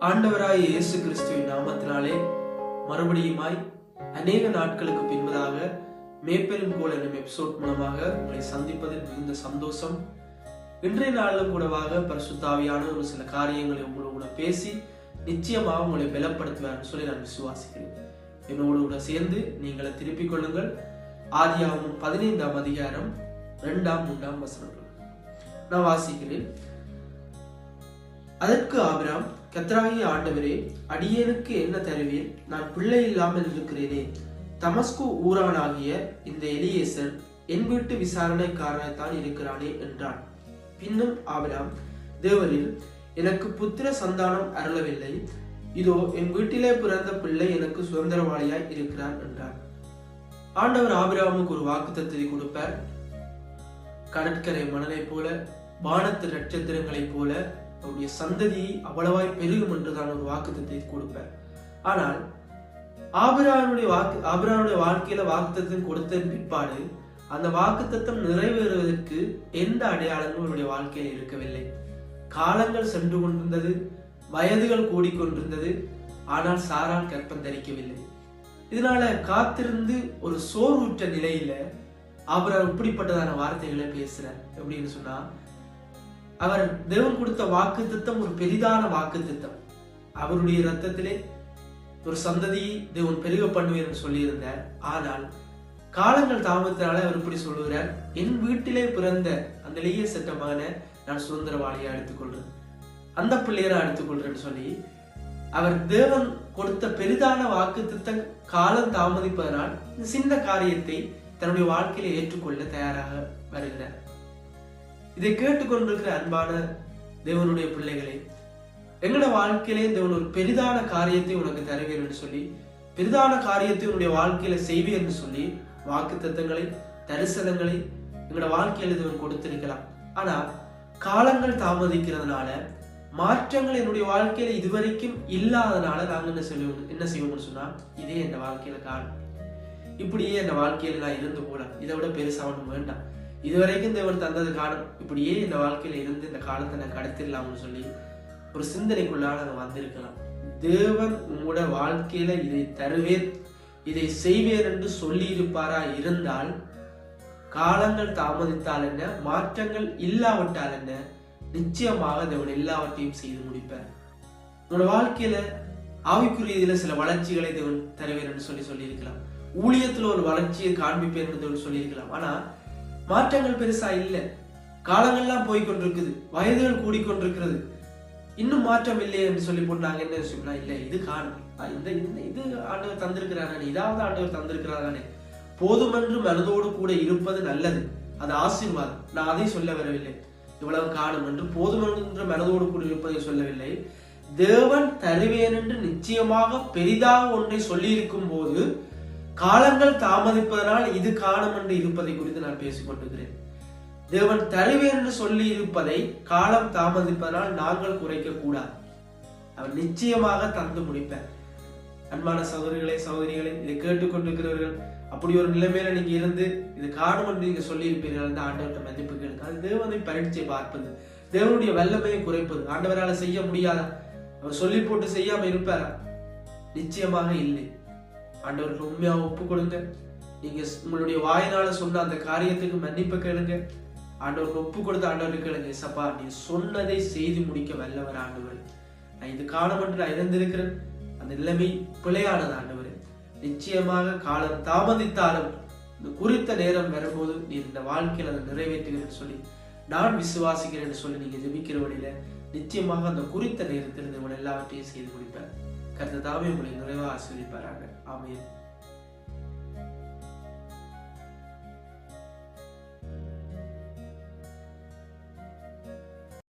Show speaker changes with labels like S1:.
S1: ஆண்டவராய் இயேசு கிறிஸ்துவின் நாமத்தினாலே மறுபடியுமாய் அநேக நாட்களுக்கு பின்பதாக மேய்ப்பெரும் கோல் என்னும் எபிசோட் மூலமாக உங்களை சந்திப்பதில் மிகுந்த சந்தோஷம். இன்றைய நாளிலும் கூடவாக பரிசுத்த ஆவியான ஒரு சில காரியங்களை உங்களோட பேசி நிச்சயமாக உங்களை பலப்படுத்துவார்னு சொல்லி நான் விசுவாசிக்கிறேன். என்னோடு கூட சேர்ந்து நீங்களை திருப்பிக் கொள்ளுங்கள். ஆதியாகமம் 15ஆம் அதிகாரம் 2-3 வசனங்கள் நான் வாசிக்கிறேன். அதற்கு ஆபிராம், கர்த்தராகிய ஆண்டவரே, அடியேனுக்கு என்ன தருவீர்? நான் பிள்ளை இல்லாமல் இருக்கிறேனே. தமஸ்கு ஊரானாகிய இந்த எலியேசர் என் வீட்டு விசாரணைக்காரனாய்த்தான் இருக்கிறானே என்றான். பின்னும் ஆபிராம், தேவரில் எனக்கு புத்திர சந்தானம் அருளவில்லை. இதோ என் வீட்டிலே பிறந்த பிள்ளை எனக்கு சுதந்திரவாளியாய் இருக்கிறான் என்றார். ஆண்டவர் ஆபிராமுக்கு ஒரு வாக்குத்தத்தத்தை கொடுப்பார். கடற்கரை மணலை போல, வானத்து நட்சத்திரங்களைப் போல அவருடைய சந்ததியை அவ்வளவாய் பெருகும் என்றுதான் ஒரு வாக்குத்தத்தை கொடுப்பார். ஆனால் ஆபிரகாமுடைய வாழ்க்கையில வாக்குத்தத்தம் கொடுத்த பிற்பாடு அந்த வாக்குத்தத்தம் நிறைவேறுவதற்கு எந்த அடையாளங்களும் அவருடைய வாழ்க்கையில இருக்கவில்லை. காலங்கள் சென்று கொண்டிருந்தது, வயதுகள் கூடிக்கொண்டிருந்தது, ஆனால் சாரால் கற்பம் தரிக்கவில்லை. இதனால காத்திருந்து ஒரு சோர்வுற்ற நிலையில ஆபிரகாம் இப்படிப்பட்டதான வார்த்தைகளை பேசுறார். எப்படின்னு சொன்னா, அவர் தேவன் கொடுத்த வாக்கு திட்டம் ஒரு பெரிதான வாக்கு திட்டம். அவருடைய ரத்தத்திலே ஒரு சந்ததியை தேவன் பெருக பண்ணுவேன் என்று சொல்லியிருந்தார். ஆனால் காலங்கள் தாமதத்தினால அவர் இப்படி சொல்லுகிறார், என் வீட்டிலே பிறந்த அந்த எலியேசர் மகனை நான் சுதந்திரவாளியா எடுத்துக்கொள்றேன், அந்த பிள்ளையரை எடுத்துக்கொள்றேன்னு சொல்லி அவர் தேவன் கொடுத்த பெரிதான வாக்கு திட்டம் காலம் தாமதிப்பதனால் இந்த சின்ன காரியத்தை தன்னுடைய வாழ்க்கையில ஏற்றுக்கொள்ள தயாராக வருகிறார். இதை கேட்டுக்கொண்டிருக்கிற அன்பான தேவனுடைய பிள்ளைகளே, எங்களோட வாழ்க்கையிலே தேவன் ஒரு பெரிதான காரியத்தை உனக்கு தருவேன் என்று சொல்லி, பெரிதான காரியத்தை உன்னுடைய வாழ்க்கையில செய்வேன் என்று சொல்லி வாக்கு தத்தங்களை, தரிசனங்களை எங்களோட வாழ்க்கையில தேவன் கொடுத்திருக்கலாம். ஆனா காலங்கள் தாமதிக்கிறதுனால, மாற்றங்கள் என்னுடைய வாழ்க்கையில இதுவரைக்கும் இல்லாதனால நாங்க என்ன செய்வோம்னு சொன்னா, இதே என் வாழ்க்கையில காலம், இப்படியே என் வாழ்க்கையில நான் இருந்து போலாம், இதை விட பெருசா ஒன்றும் வேண்டாம், இதுவரைக்கும் தேவன் தந்தது காலம், இப்படியே இந்த வாழ்க்கையில இருந்து இந்த காலத்தை நான் கடத்திடலாம்னு சொல்லி ஒரு சிந்தனைக்குள்ளாக நாங்கள் வந்திருக்கலாம். தேவன் உங்களோட வாழ்க்கையில இதை தருவேன், இதை செய்வேன் என்று சொல்லி இருப்பாரா இருந்தால், காலங்கள் தாமதித்தால் என்ன, மாற்றங்கள் இல்லாவிட்டால் என்ன, நிச்சயமாக தேவன் எல்லாவற்றையும் செய்து முடிப்பார். உங்களோட வாழ்க்கையில ஆவிக்குரிய இதுல சில வளர்ச்சிகளை தேவன் தருவேன் என்று சொல்லி இருக்கலாம். ஊழியத்துல ஒரு வளர்ச்சியை காண்பிப்பேன் என்று தேவன் சொல்லியிருக்கலாம். ஆனா மாற்றங்கள் பெருசா இல்ல, காலங்கள்லாம் போய்கொண்டிருக்குது, வயதுகள் கூடிக்கொண்டிருக்கிறது, இன்னும் மாற்றம் இல்லையே என்று சொல்லி போட்டு நாங்க என்ன விஷயம்னா, இல்ல இது காணும், இது ஆண்டவர் தந்திருக்கிறானே, இதாவது ஆண்டவர் தந்திருக்கிறானே, போதுமென்று மனதோடு கூட இருப்பது நல்லது, அது ஆசீர்வாதம். நான் அதை சொல்ல வரவில்லை. இவ்வளவு காணும் என்று போதுமென்று மனதோடு கூட இருப்பதை சொல்லவில்லை. தேவன் தருவேன் என்று நிச்சயமாக பெரிதாக ஒன்றை சொல்லி இருக்கும் போது காலங்கள் தாமதிப்பதனால் இது காணும் என்று இருப்பதை குறித்து நான் பேசிக் கொண்டிருக்கிறேன். தேவன் தருவேன் என்று சொல்லி இருப்பதை காலம் தாமதிப்பதனால் நாங்கள் குறைக்க கூடாது. அவர் நிச்சயமாக தந்து முடிப்பார். அன்பான சகோதரிகளே, சகோதரிகளை, இதை கேட்டுக்கொண்டிருக்கிறவர்கள், அப்படி ஒரு நிலைமையில நீங்க இருந்து இது காணும் என்று நீங்க சொல்லி இருப்பீர்கள் என்று ஆண்டவர்கிட்ட மன்னிப்பு கேட்க, அது தேவனை பரீட்சை பார்ப்பது, தேவனுடைய வல்லமையை குறைப்பது. ஆண்டவரால் செய்ய முடியாதா? அவர் சொல்லி போட்டு செய்யாம இருப்பாரா? நிச்சயமாக இல்லை. ஆண்டவருக்கு உண்மையாக ஒப்பு கொடுங்க. நீங்க உங்களுடைய வாயினால சொன்ன அந்த காரியத்துக்கு மன்னிப்பு கேளுங்க. ஆண்டவருக்கு ஒப்பு கொடுத்து ஆண்டவருக்கு கேளுங்க, சப்பா நீ சொன்னதை செய்து முடிக்க வல்லவர் ஆண்டவர், நான் இது காலம் என்று நான் இழந்திருக்கிறேன், அந்த நிலைமை பிழையானது ஆண்டவர், நிச்சயமாக காலம் தாமதித்தாலும் இந்த குறித்த நேரம் வரும்போது நீ இந்த வாழ்க்கையில் அதை நிறைவேற்றுகிறேன்னு சொல்லி நான் விசுவாசிக்கிறேன்னு சொல்லி நீங்க ஜெபிக்கிற வழியில நிச்சயமாக அந்த குறித்த நேரத்தில் இவன் எல்லாவற்றையும் செய்து முடிப்பார். கர்த்தர் தாமே உங்களை நிறைவாக ஆசீர்வதிப்பாராக. ஆமென்.